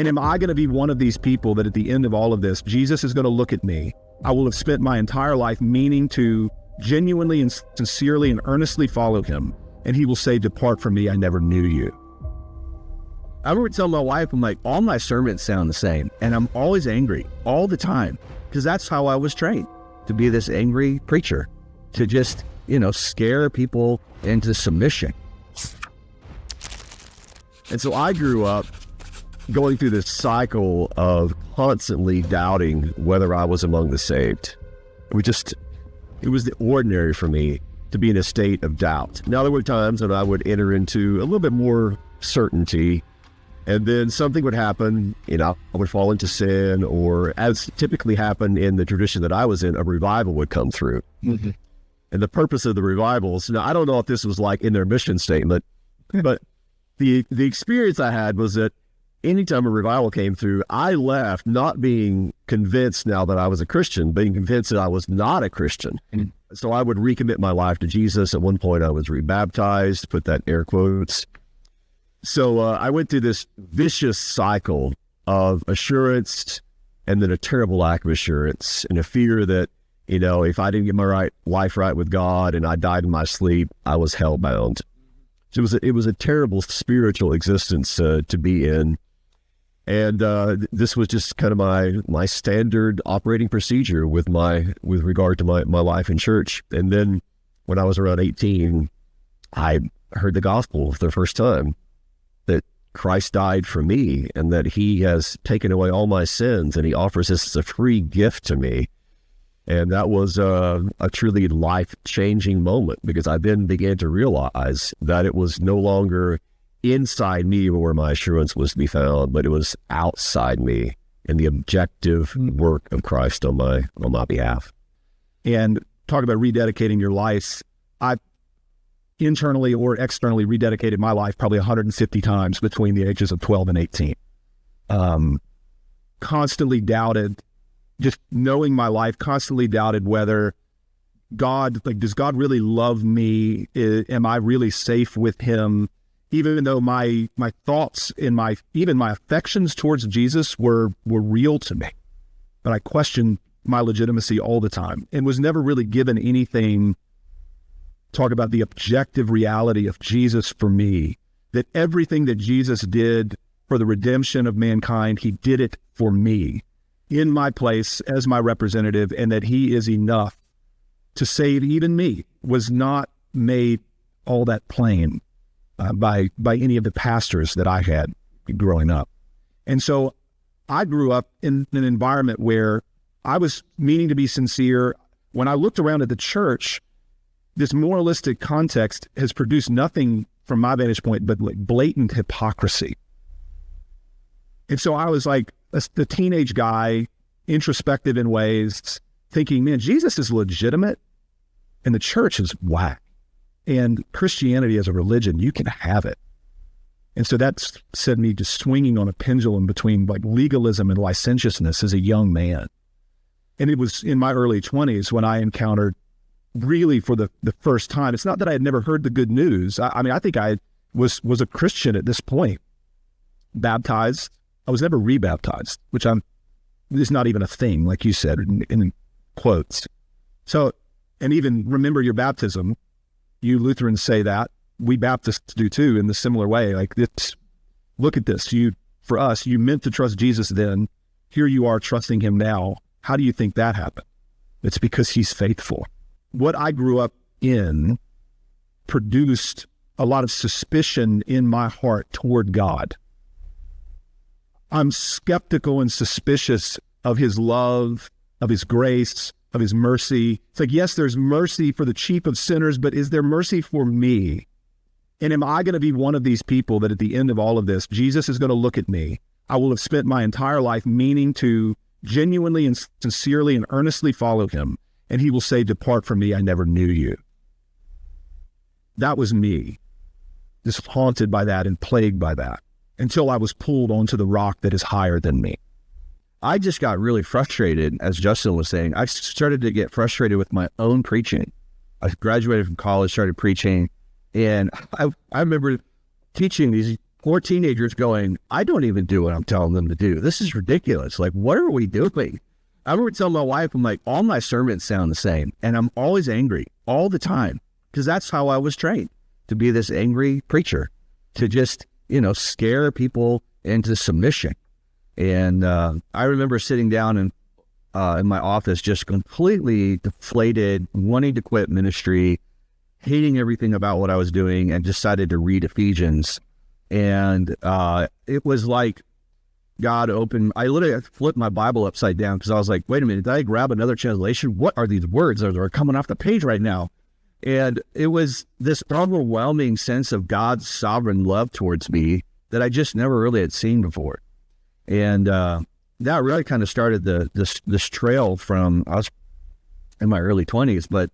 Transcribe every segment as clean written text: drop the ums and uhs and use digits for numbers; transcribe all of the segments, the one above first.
And am I going to be one of these people that at the end of all of this, Jesus is going to look at me? I will have spent my entire life meaning to genuinely and sincerely and earnestly follow him. And he will say, depart from me, I never knew you. I remember telling my wife, I'm like, all my sermons sound the same. And I'm always angry all the time because that's how I was trained, to be this angry preacher, to just, scare people into submission. And so I grew up going through this cycle of constantly doubting whether I was among the saved. It was the ordinary for me to be in a state of doubt. Now, there were times when I would enter into a little bit more certainty, and then something would happen, I would fall into sin, or as typically happened in the tradition that I was in, a revival would come through. Mm-hmm. And the purpose of the revivals, now I don't know if this was like in their mission statement, but the experience I had was that anytime a revival came through, I left not being convinced now that I was a Christian, being convinced that I was not a Christian. Mm-hmm. So I would recommit my life to Jesus. At one point, I was rebaptized, put that in air quotes. So I went through this vicious cycle of assurance and then a terrible lack of assurance and a fear that, if I didn't get my life right with God and I died in my sleep, I was hellbound. So it was a terrible spiritual existence to be in. And this was just kind of my standard operating procedure with regard to my life in church. And then when I was around 18, I heard the gospel for the first time, that Christ died for me and that he has taken away all my sins and he offers this as a free gift to me. And that was a truly life-changing moment, because I then began to realize that it was no longer inside me where my assurance was to be found, but it was outside me in the objective work of Christ on my behalf. And talk about rededicating your life. I internally or externally rededicated my life probably 150 times between the ages of 12 and 18. Constantly doubted, just knowing my life, constantly doubted whether God, does God really love me? Am I really safe with him? Even though my thoughts and even my affections towards Jesus were real to me. But I questioned my legitimacy all the time and was never really given anything. Talk about the objective reality of Jesus for me, that everything that Jesus did for the redemption of mankind, he did it for me in my place as my representative, and that he is enough to save even me, was not made all that plain by any of the pastors that I had growing up. And so I grew up in an environment where I was meaning to be sincere. When I looked around at the church, this moralistic context has produced nothing from my vantage point but blatant hypocrisy. And so I was like the teenage guy, introspective in ways, thinking, man, Jesus is legitimate and the church is whack. And Christianity as a religion, you can have it. And so that set me just swinging on a pendulum between legalism and licentiousness as a young man. And it was in my early 20s when I encountered, really for the first time, it's not that I had never heard the good news. I think I was a Christian at this point, baptized. I was never rebaptized, which is not even a thing, like you said, in quotes. So, and even remember your baptism. You Lutherans say that. We Baptists do too, in the similar way. Look at this. For us, you meant to trust Jesus then. Here you are trusting him now. How do you think that happened? It's because he's faithful. What I grew up in produced a lot of suspicion in my heart toward God. I'm skeptical and suspicious of his love, of his grace, of his mercy. It's yes, there's mercy for the chief of sinners, but is there mercy for me? And am I going to be one of these people that at the end of all of this, Jesus is going to look at me? I will have spent my entire life meaning to genuinely and sincerely and earnestly follow him, and he will say, depart from me, I never knew you. That was me, just haunted by that and plagued by that, until I was pulled onto the rock that is higher than me. I just got really frustrated, as Justin was saying. I started to get frustrated with my own preaching. I graduated from college, started preaching, and I remember teaching these poor teenagers going, I don't even do what I'm telling them to do. This is ridiculous. Like, what are we doing? I remember telling my wife, I'm like, all my sermons sound the same. And I'm always angry all the time because that's how I was trained, to be this angry preacher, to just, scare people into submission. And I remember sitting down in my office just completely deflated, wanting to quit ministry, hating everything about what I was doing, and decided to read Ephesians. And it was like God opened, I literally flipped my Bible upside down because I was like, wait a minute, did I grab another translation? What are these words that are coming off the page right now? And it was this overwhelming sense of God's sovereign love towards me that I just never really had seen before. And that really kind of started this trail from, I was in my early 20s, but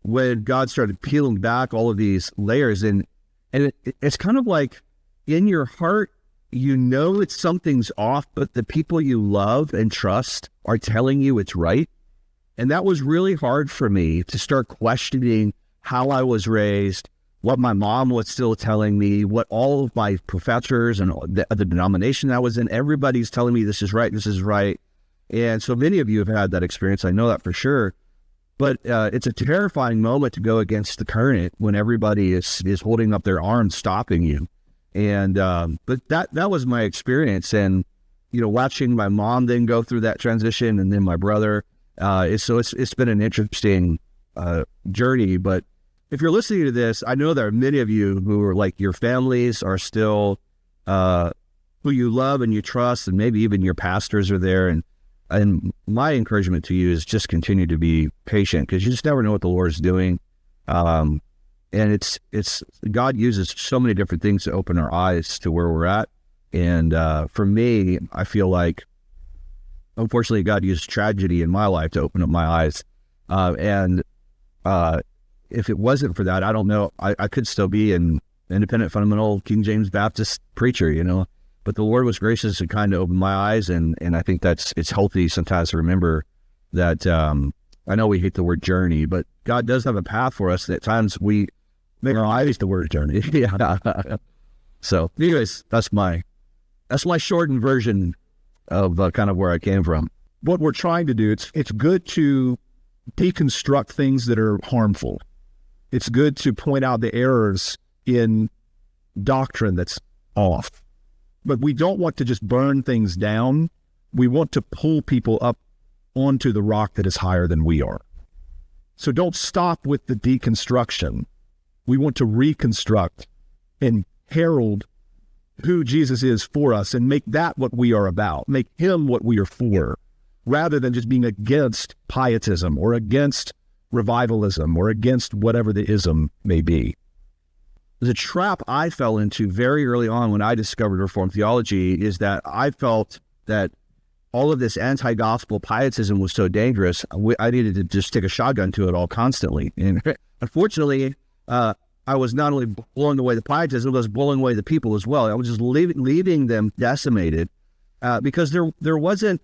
when God started peeling back all of these layers, and it's kind of like in your heart, it's something's off, but the people you love and trust are telling you it's right. And that was really hard for me to start questioning how I was raised, what my mom was still telling me, what all of my professors and the denomination I was in, everybody's telling me this is right, this is right. And so many of you have had that experience. I know that for sure. But it's a terrifying moment to go against the current when everybody is holding up their arms, stopping you. And but that was my experience. And, watching my mom then go through that transition, and then my brother, it's been an interesting journey. But if you're listening to this, I know there are many of you who are like, your families are still who you love and you trust, and maybe even your pastors are there. And my encouragement to you is just continue to be patient, because you just never know what the Lord is doing. And it's God uses so many different things to open our eyes to where we're at. And for me, I feel like, unfortunately, God used tragedy in my life to open up my eyes. And if it wasn't for that, I don't know, I could still be an independent, fundamental King James Baptist preacher, But the Lord was gracious and kind to open my eyes, and I think it's healthy sometimes to remember that. I know we hate the word journey, but God does have a path for us. That at times we make our eyes the word journey. Yeah. So, anyways, that's my shortened version of kind of where I came from. What we're trying to do, it's good to deconstruct things that are harmful. It's good to point out the errors in doctrine that's off. But we don't want to just burn things down. We want to pull people up onto the rock that is higher than we are. So don't stop with the deconstruction. We want to reconstruct and herald who Jesus is for us and make that what we are about. Make him what we are for, rather than just being against pietism or against revivalism or against whatever the ism may be. The trap I fell into very early on when I discovered Reformed theology is that I felt that all of this anti-gospel pietism was so dangerous, I needed to just stick a shotgun to it all constantly. And unfortunately, I was not only blowing away the pietism, I was blowing away the people as well. I was just leaving them decimated because there wasn't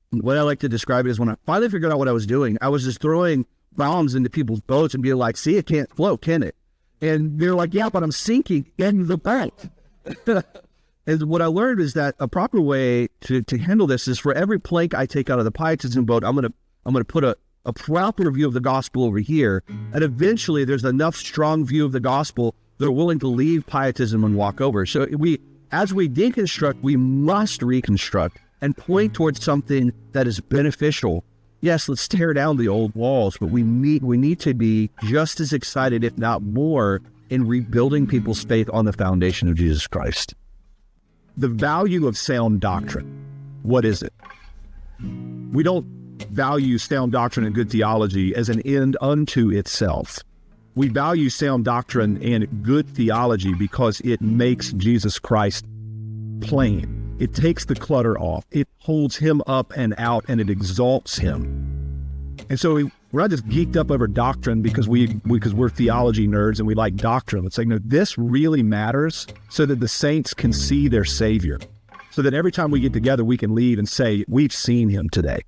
what I like to describe it as, when I finally figured out what I was doing, I was just throwing bombs into people's boats and being like, see, it can't float, can it? And they're like, yeah, but I'm sinking in the boat. And what I learned is that a proper way to handle this is, for every plank I take out of the pietism boat, I'm gonna put a proper view of the gospel over here, and eventually there's enough strong view of the gospel that are willing to leave pietism and walk over. So as we deconstruct, we must reconstruct and point towards something that is beneficial. Yes, let's tear down the old walls, but we need to be just as excited, if not more, in rebuilding people's faith on the foundation of Jesus Christ. The value of sound doctrine. What is it? We don't value sound doctrine and good theology as an end unto itself. We value sound doctrine and good theology because it makes Jesus Christ plain. It takes the clutter off. It holds him up and out, and it exalts him. And so we're not just geeked up over doctrine because we're theology nerds and we like doctrine. It's like, no, this really matters so that the saints can see their Savior. So that every time we get together, we can leave and say, we've seen him today.